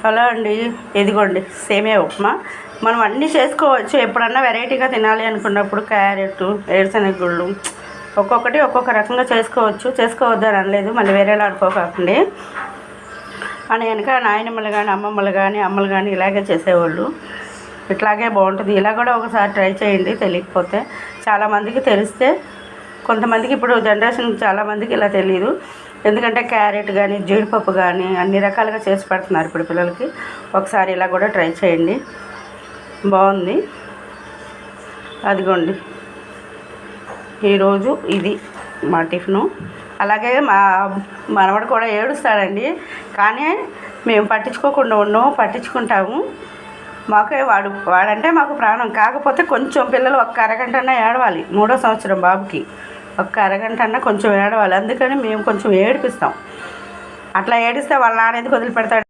Hello అండి, ఇదిగోండి సేమియా ఉప్మా. మనం అన్నీ చేసుకోవచ్చు. ఎప్పుడన్నా వెరైటీగా తినాలి అనుకున్నప్పుడు క్యారెట్, వేరుశనగ గుళ్ళు ఒక్కొక్కటి ఒక్కొక్క రకంగా చేసుకోవచ్చు. చేసుకోవద్దని అనలేదు, మళ్ళీ వేరేలా అనుకోకండి. అని వెనక నాయనమ్మలు కానీ అమ్మమ్మలు కానీ అమ్మలు కానీ ఇలాగే చేసేవాళ్ళు. ఇట్లాగే బాగుంటుంది. ఇలా కూడా ఒకసారి ట్రై చేయండి. తెలియకపోతే చాలామందికి తెలిస్తే, కొంతమందికి ఇప్పుడు జనరేషన్ చాలామందికి ఇలా తెలియదు. ఎందుకంటే క్యారెట్ కానీ జీడిపప్పు కానీ అన్ని రకాలుగా చేసి పెడుతున్నారు ఇప్పుడు పిల్లలకి. ఒకసారి ఇలా కూడా ట్రై చేయండి, బాగుంది. అదిగోండి ఈరోజు ఇది మా టిఫిను. అలాగే మా మనవడు కూడా ఏడుస్తాడండి, కానీ మేము పట్టించుకోకుండా ఉన్నాము, పట్టించుకుంటాము. మాకే వాడంటే మాకు ప్రాణం. కాకపోతే కొంచెం పిల్లలు ఒక్క అరగంటన్నా ఏడవాలి. 3వ సంవత్సరం బాబుకి ఒక్క అరగంట అన్నా కొంచెం ఏడవాలి. అందుకని మేము కొంచెం ఏడిపిస్తాం. అట్లా ఏడిస్తే వాళ్ళ నాన్న ఎందుకు వదిలిపెడతాడు?